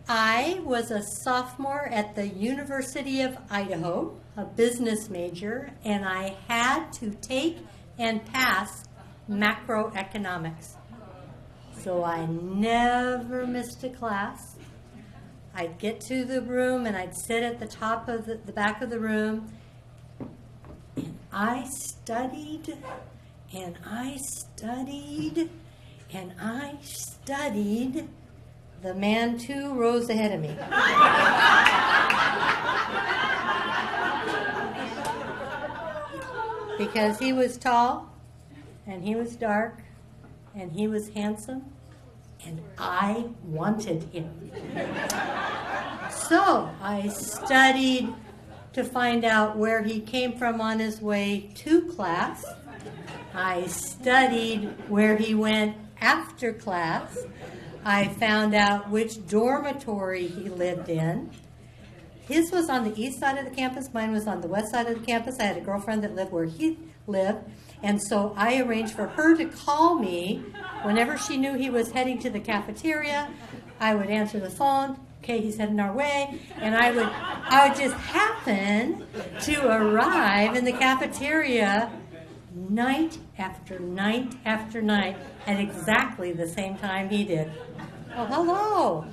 I was a sophomore at the University of Idaho, a business major, and I had to take and pass macroeconomics. So I never missed a class. I'd get to the room and I'd sit at the top of the back of the room, and I studied, and I studied, and I studied. The man 2 rows ahead of me. Because he was tall, and he was dark, and he was handsome, and I wanted him. So I studied to find out where he came from on his way to class. I studied where he went after class. I found out which dormitory he lived in. His was on the east side of the campus. Mine was on the west side of the campus. I had a girlfriend that lived where he lived. And so I arranged for her to call me whenever she knew he was heading to the cafeteria. I would answer the phone. Okay, he's heading our way. And I would just happen to arrive in the cafeteria night after night after night at exactly the same time he did. Oh, hello.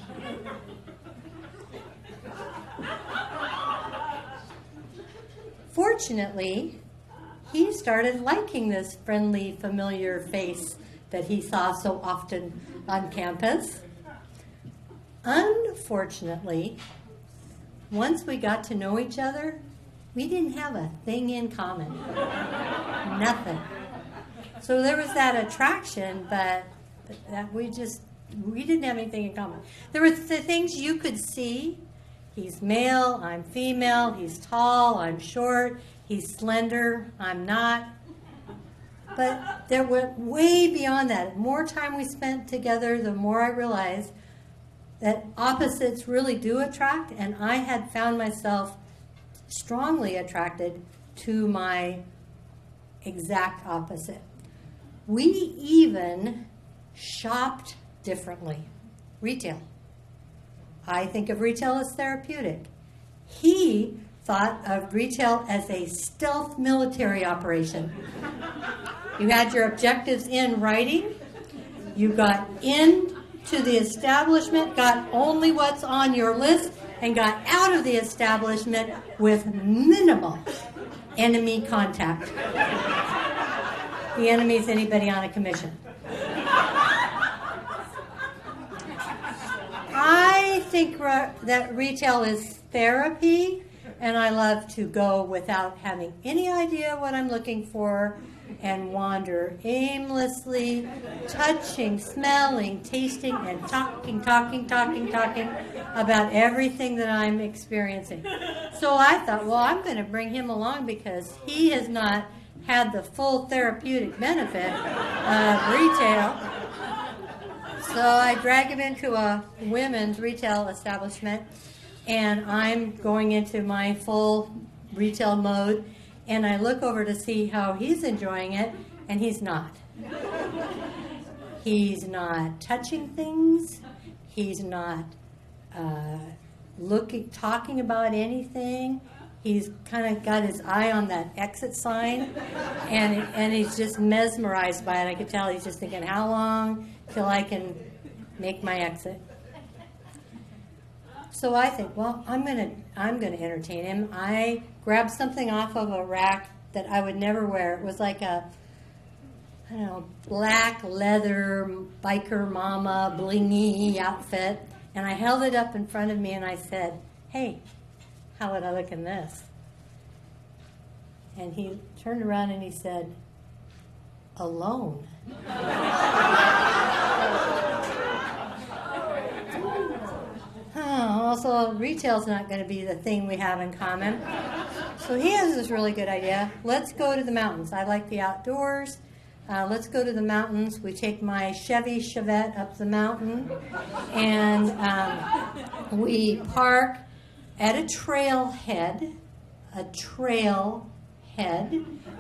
Fortunately, he started liking this friendly, familiar face that he saw so often on campus. Unfortunately, once we got to know each other, we didn't have a thing in common. Nothing. So there was that attraction, but that we didn't have anything in common. There were the things you could see. He's male, I'm female, he's tall, I'm short, he's slender, I'm not. But there went way beyond that. The more time we spent together, the more I realized that opposites really do attract, and I had found myself strongly attracted to my exact opposite. We even shopped differently. Retail. I think of retail as therapeutic. He thought of retail as a stealth military operation. You had your objectives in writing. You got into the establishment, got only what's on your list, and got out of the establishment with minimal enemy contact. The enemy is anybody on a commission. I think that retail is therapy, and I love to go without having any idea what I'm looking for and wander aimlessly, touching, smelling, tasting, and talking about everything that I'm experiencing. So I thought, well, I'm going to bring him along because he has not had the full therapeutic benefit of retail. So I drag him into a women's retail establishment, and I'm going into my full retail mode, and I look over to see how he's enjoying it, and he's not. He's not touching things. He's not talking about anything. He's kind of got his eye on that exit sign, and he's just mesmerized by it. I could tell he's just thinking, how long till I can make my exit? So I think, well, I'm gonna entertain him. I grabbed something off of a rack that I would never wear. It was like a, I don't know, black leather biker mama blingy outfit, and I held it up in front of me and I said, hey, how would I look in this? And he turned around and he said, alone. Also, retail's not going to be the thing we have in common. So he has this really good idea. Let's go to the mountains. I like the outdoors. Let's go to the mountains. We take my Chevy Chevette up the mountain, and we park at a trailhead.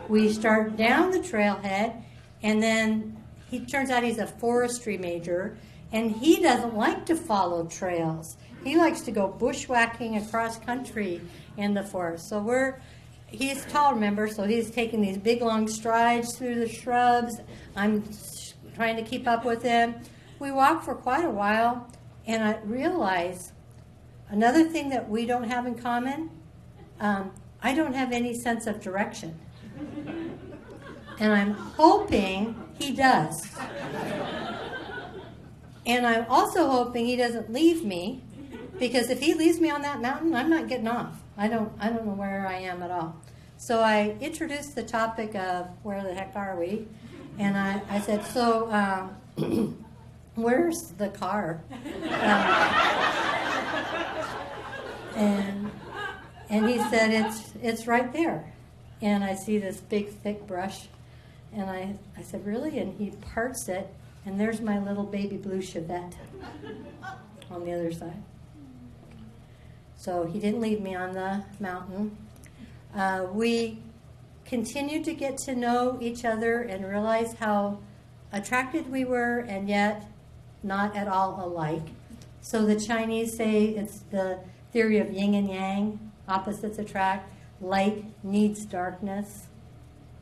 We start down the trailhead, and then he turns out he's a forestry major, and he doesn't like to follow trails. He likes to go bushwhacking across country in the forest. So he's tall, remember, so he's taking these big long strides through the shrubs. I'm trying to keep up with him. We walk for quite a while, and I realize another thing that we don't have in common, I don't have any sense of direction. And I'm hoping he does. And I'm also hoping he doesn't leave me, because if he leaves me on that mountain, I'm not getting off. I don't know where I am at all. So I introduced the topic of where the heck are we? And I said, so where's the car? And he said, it's right there. And I see this big thick brush. And I said, really? And he parts it, and there's my little baby blue Chevette on the other side. So he didn't leave me on the mountain. We continued to get to know each other and realize how attracted we were, and yet not at all alike. So the Chinese say it's the theory of yin and yang, opposites attract. Light needs darkness,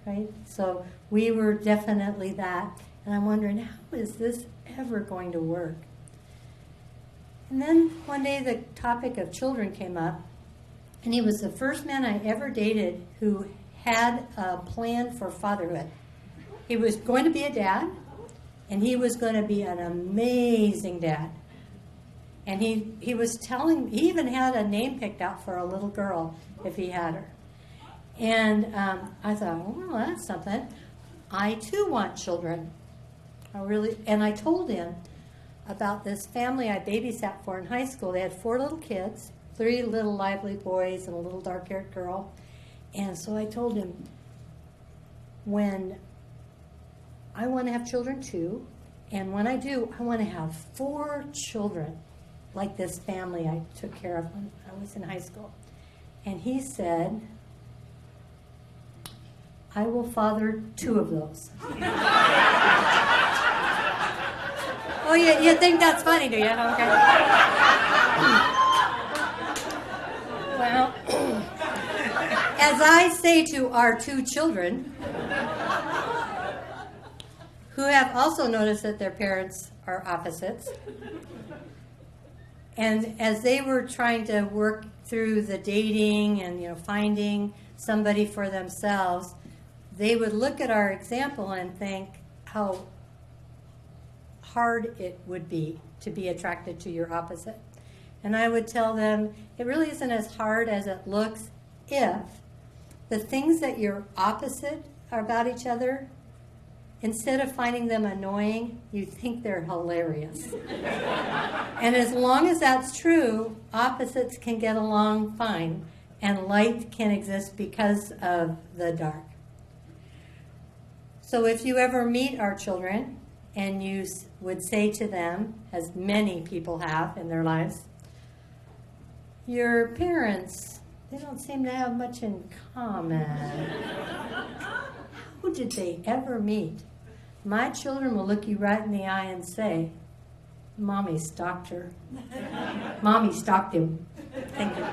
right? So we were definitely that. And I'm wondering, how is this ever going to work? And then one day the topic of children came up, and he was the first man I ever dated who had a plan for fatherhood. He was going to be a dad, and he was going to be an amazing dad. And he was telling, he even had a name picked out for a little girl if he had her. And I thought, well, that's something. I too want children. And I told him about this family I babysat for in high school. They had 4 little kids, 3 little lively boys and a little dark-haired girl. And so I told him, when I want to have children too, and when I do, I want to have 4 children, like this family I took care of when I was in high school. And he said, I will father 2 of those. Oh, you think that's funny, do you? Okay. Well, as I say to our 2 children, who have also noticed that their parents are opposites, and as they were trying to work through the dating and finding somebody for themselves, they would look at our example and think how hard it would be to be attracted to your opposite. And I would tell them, it really isn't as hard as it looks if the things that you're opposite are about each other, instead of finding them annoying, you think they're hilarious. And as long as that's true, opposites can get along fine, and light can exist because of the dark. So if you ever meet our children, and you would say to them, as many people have in their lives, your parents, they don't seem to have much in common. How did they ever meet? My children will look you right in the eye and say, Mommy stalked her. Mommy stalked him. Thank you.